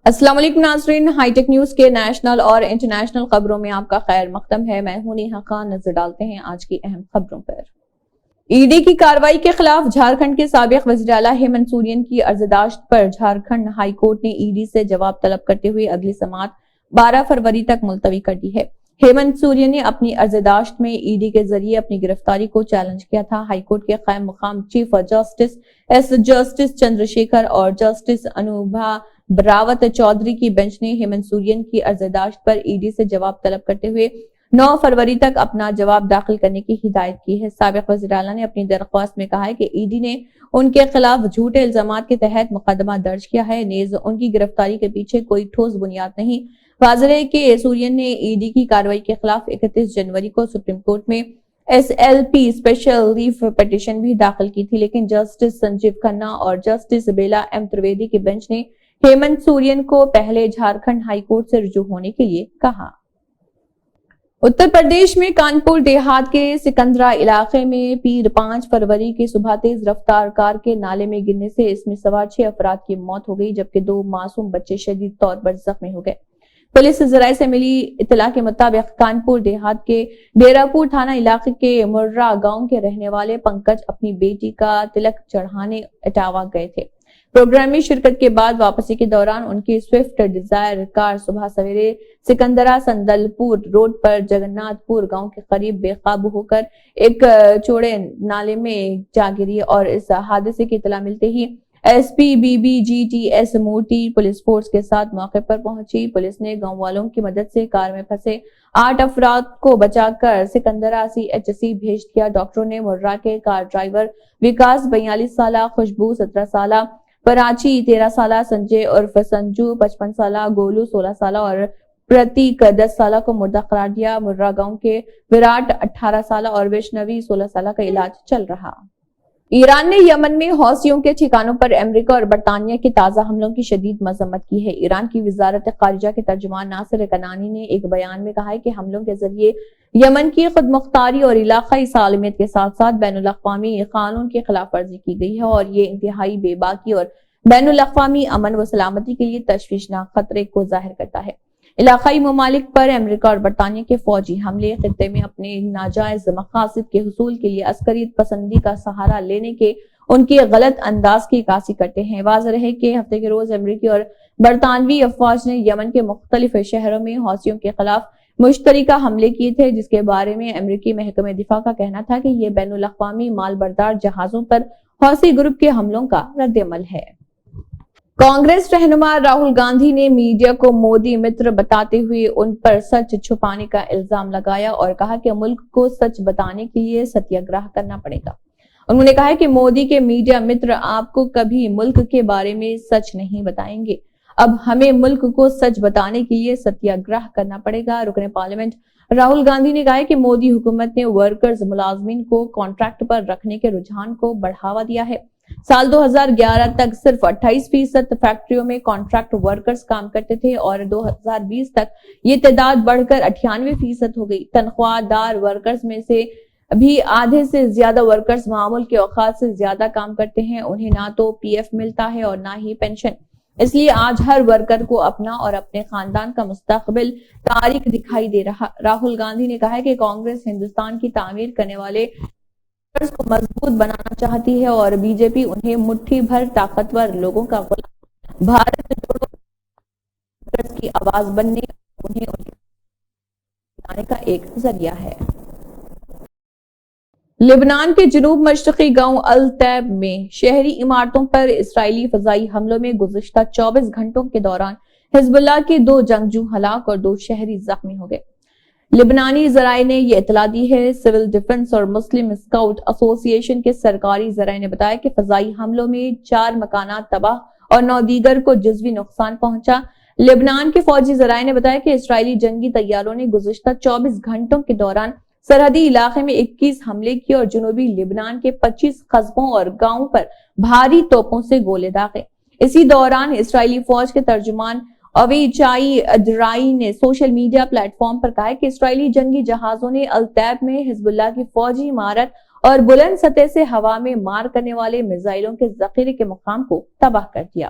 السلام علیکم ناظرین، ہائی ٹیک نیوز کے نیشنل اور انٹرنیشنل خبروں میں آپ کا خیر مقدم ہے۔ میں ہوں نیہا خان۔ نظر ڈالتے ہیں آج کی اہم خبروں پر۔ ای ڈی کی کارروائی کے خلاف جھارکھنڈ کے سابق وزیر اعلیٰ ہیمنت سورین کی عرضداشت پر جھارکھنڈ ہائی کورٹ نے ای ڈی سے جواب طلب کرتے ہوئے اگلی سماعت 12 فروری تک ملتوی کر دی ہے۔ ہیمنت سورین نے اپنی عرضداشت میں ای ڈی کے ذریعے اپنی گرفتاری کو چیلنج کیا تھا۔ ہائی کورٹ کے قائم مقام چیف جسٹس چندر شیکھر اور جسٹس انوبھا براوت چودھری کی بینچ نے ہیمنت سورین کی عرضداشت پر ای ڈی سے جواب طلب کرتے ہوئے 9 فروری تک اپنا جواب داخل کرنے کی ہدایت کی ہے۔ سابق وزیر اعلیٰ نے اپنی درخواست میں کہا ہے کہ ای ڈی نے ان کے خلاف جھوٹے الزامات کے تحت مقدمہ درج کیا ہے، نیز ان کی گرفتاری کے پیچھے کوئی ٹھوس بنیاد نہیں۔ واضح ہے کہ سورین نے ای ڈی کی کارروائی کے خلاف 31 جنوری کو سپریم کورٹ میں ایس ایل پی اسپیشل لیو پٹیشن بھی داخل کی تھی، لیکن جسٹس سنجیو کھنہ اور جسٹس بیلا ایم ترویدی کی بینچ نے ہیمنت سورین کو پہلے جھارکھنڈ ہائی کورٹ سے رجوع ہونے کے لیے کہا۔ اتر پردیش میں کانپور دیہات کے سکندرا علاقے میں پیر 5 فروری کی صبح تیز رفتار کار کے نالے میں گرنے سے اس میں سوار 6 افراد کی موت ہو گئی، جبکہ 2 معصوم بچے شدید طور پر زخمی ہو گئے۔ پولیس ذرائع سے ملی اطلاع کے مطابق کانپور دیہات کے ڈیرا پور تھانہ علاقے کے مررا گاؤں کے رہنے والے پنکج اپنی بیٹی کا تلک چڑھانے اٹاوا گئے تھے۔ پروگرام میں شرکت کے بعد واپسی کے دوران ان کی سوئفٹ ڈیزائر کار صبح سویرے سکندرا سندل پور روڈ پر جگناتھ پور گاؤں کے قریب بے قابو ہو کر ایک چوڑے نالے میں جا گری اور اس حادثے کی اطلاع ملتے ہی S P B B G T S Murthy پولیس فورس کے ساتھ موقع پر پہنچی۔ پولیس نے گاؤں والوں کی مدد سے کار میں پھنسے 8 افراد کو بچا کر سکندرا سی ایچ سی بھیج دیا۔ ڈاکٹروں نے مررا کے کار ڈرائیور وکاس 42 سالہ، خوشبو 17 سالہ، پراچی 13 سالہ، سنجے عرف سنجو 55 سالہ، گولو 16 سالہ اور پرتیک 10 سالہ کو مردہ قرار دیا۔ مررا گاؤں کے وراٹ 18 سالہ اور ویشنوی 16 سالہ کا علاج چل رہا۔ ایران نے یمن میں حوثیوں کے ٹھکانوں پر امریکہ اور برطانیہ کے تازہ حملوں کی شدید مذمت کی ہے۔ ایران کی وزارت خارجہ کے ترجمان ناصر کنعانی نے ایک بیان میں کہا ہے کہ حملوں کے ذریعے یمن کی خود مختاری اور علاقائی سالمیت کے ساتھ ساتھ بین الاقوامی قانون کی خلاف ورزی کی گئی ہے اور یہ انتہائی بے باکی اور بین الاقوامی امن و سلامتی کے لیے تشویشناک خطرے کو ظاہر کرتا ہے۔ علاقائی ممالک پر امریکہ اور برطانیہ کے فوجی حملے خطے میں اپنے ناجائز مقاصد کے حصول کے لیے عسکریت پسندی کا سہارا لینے کے ان کے غلط انداز کی عکاسی کرتے ہیں۔ واضح ہے کہ ہفتے کے روز امریکی اور برطانوی افواج نے یمن کے مختلف شہروں میں حوثیوں کے خلاف مشترکہ حملے کیے تھے، جس کے بارے میں امریکی محکمہ دفاع کا کہنا تھا کہ یہ بین الاقوامی مال بردار جہازوں پر حوثی گروپ کے حملوں کا رد عمل ہے۔ کانگریس رہنما راہل گاندھی نے میڈیا کو مودی متر بتاتے ہوئے ان پر سچ چھپانے کا الزام لگایا اور کہا کہ ملک کو سچ بتانے کے لیے ستیہ گرہ کرنا پڑے گا۔ انہوں نے کہا کہ مودی کے میڈیا متر آپ کو کبھی ملک کے بارے میں سچ نہیں بتائیں گے۔ اب ہمیں ملک کو سچ بتانے کے لیے ستیہ گرہ کرنا پڑے گا۔ رکن پارلیمنٹ راہل گاندھی نے کہا کہ مودی حکومت نے ورکرز ملازمین کو کانٹریکٹ پر رکھنے کے رجحان کو بڑھاوا دیا ہے۔ سال 2011 تک صرف 28% فیکٹریوں میں کانٹریکٹ ورکرز کام کرتے تھے اور 2020 تک یہ تعداد بڑھ کر 98% ہو گئی۔ تنخواہ دار ورکرز میں سے بھی آدھے سے زیادہ ورکرز معمول کے اوقات سے زیادہ کام کرتے ہیں۔ انہیں نہ تو پی ایف ملتا ہے اور نہ ہی پینشن۔ اس لیے آج ہر ورکر کو اپنا اور اپنے خاندان کا مستقبل تاریک دکھائی دے رہا۔ راہل گاندھی نے کہا کہ کانگریس ہندوستان کی تعمیر کرنے والے کو مضبوط بنانا چاہتی ہے اور بی جے پی انہیں مٹھی بھر طاقتور لوگوں کا غلام بھارت جوڑو کی آواز بننے انہیں لانے کا ایک ذریعہ ہے۔ لبنان کے جنوب مشرقی گاؤں التیب میں شہری عمارتوں پر اسرائیلی فضائی حملوں میں گزشتہ 24 گھنٹوں کے دوران حزب اللہ کے 2 جنگجو ہلاک اور 2 شہری زخمی ہو گئے۔ لبنانی ذرائع نے یہ اطلاع دی ہے۔ سول ڈیفنس اور مسلم اسکاؤٹ ایسوسی ایشن کے سرکاری ذرائع نے بتایا کہ فضائی حملوں میں 4 مکانات تباہ اور 9 دیگر کو جزوی نقصان پہنچا۔ لبنان کے فوجی ذرائع نے بتایا کہ اسرائیلی جنگی طیاروں نے گزشتہ 24 گھنٹوں کے دوران سرحدی علاقے میں 21 حملے کیے اور جنوبی لبنان کے 25 قصبوں اور گاؤں پر بھاری توپوں سے گولے داغے۔ اسی دوران اسرائیلی فوج کے ترجمان اویچائی ادرائی نے سوشل میڈیا پلیٹ فارم پر کہا کہ اسرائیلی جنگی جہازوں نے التیب میں حزب اللہ کی فوجی عمارت اور بلند سطح سے ہوا میں مار کرنے والے میزائلوں کے ذخیرے کے مقام کو تباہ کر دیا۔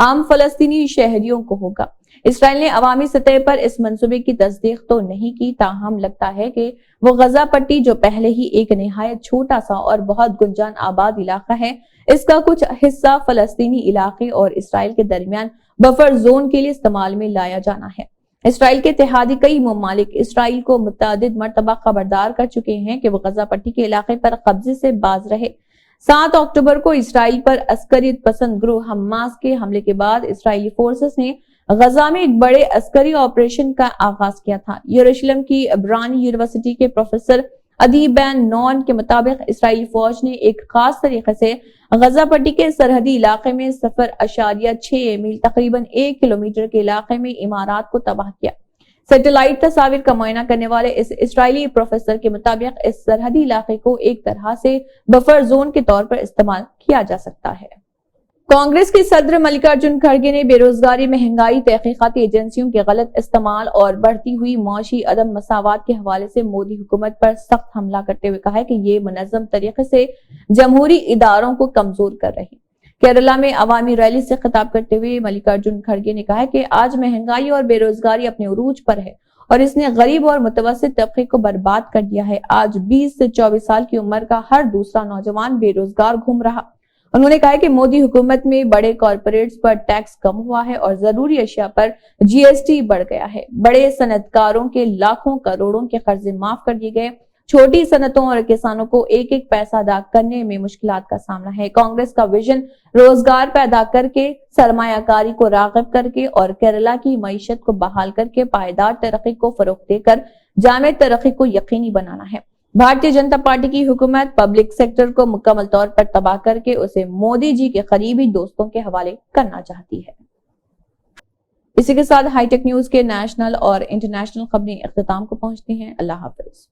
عام فلسطینی شہریوں کو ہوگا۔ اسرائیل نے عوامی سطح پر اس منصوبے کی تصدیق تو نہیں کی، تاہم لگتا ہے کہ وہ غزہ پٹی جو پہلے ہی ایک نہایت چھوٹا سا اور بہت گنجان آباد علاقہ ہے، اس کا کچھ حصہ فلسطینی علاقے اور اسرائیل کے درمیان بفر زون کے لیے استعمال میں لایا جانا ہے۔ اسرائیل کے اتحادی کئی ممالک اسرائیل کو متعدد مرتبہ خبردار کر چکے ہیں کہ وہ غزہ پٹی کے علاقے پر قبضے سے باز رہے۔ 7 اکتوبر کو اسرائیل پر عسکریت پسند گروہ حماس کے حملے کے بعد اسرائیلی فورسز نے غزہ میں ایک بڑے عسکری آپریشن کا آغاز کیا تھا۔ یروشلم کی عبرانی یونیورسٹی کے پروفیسر عدی بن نون کے مطابق اسرائیلی فوج نے ایک خاص طریقے سے غزہ پٹی کے سرحدی علاقے میں 0.6 میل تقریباً 1 کلومیٹر کے علاقے میں عمارات کو تباہ کیا۔ سیٹلائٹ تصاویر کا معائنہ کرنے والے اس اسرائیلی پروفیسر کے مطابق اس سرحدی علاقے کو ایک طرح سے بفر زون کے طور پر استعمال کیا جا سکتا ہے۔ کانگریس کے صدر ملکارجن کھڑگے نے بے روزگاری، مہنگائی، تحقیقاتی ایجنسیوں کے غلط استعمال اور بڑھتی ہوئی معاشی عدم مساوات کے حوالے سے مودی حکومت پر سخت حملہ کرتے ہوئے کہا ہے کہ یہ منظم طریقے سے جمہوری اداروں کو کمزور کر رہی۔ کیرالہ میں عوامی ریلی سے خطاب کرتے ہوئے ملکارجن کھڑگے نے کہا کہ آج مہنگائی اور بے روزگاری اپنے عروج پر ہے اور اس نے غریب اور متوسط طبقے کو برباد کر دیا ہے۔ آج 20 سے 24 سال کی عمر کا ہر دوسرا نوجوان بے روزگار گھوم رہا۔ انہوں نے کہا کہ مودی حکومت میں بڑے کارپوریٹس پر ٹیکس کم ہوا ہے اور ضروری اشیاء پر GST بڑھ گیا ہے۔ بڑے صنعت کاروں کے لاکھوں کروڑوں کے قرضے معاف کر دیے گئے۔ چھوٹی صنعتوں اور کسانوں کو ایک ایک پیسہ ادا کرنے میں مشکلات کا سامنا ہے۔ کانگریس کا ویژن روزگار پیدا کر کے، سرمایہ کاری کو راغب کر کے اور کیرالہ کی معیشت کو بحال کر کے پائیدار ترقی کو فروغ دے کر جامع ترقی کو یقینی بنانا ہے۔ بھارتیہ جنتا پارٹی کی حکومت پبلک سیکٹر کو مکمل طور پر تباہ کر کے اسے مودی جی کے قریبی دوستوں کے حوالے کرنا چاہتی ہے۔ اسی کے ساتھ ہائی ٹیک نیوز کے نیشنل اور انٹرنیشنل خبریں اختتام کو پہنچتی ہیں۔ اللہ حافظ۔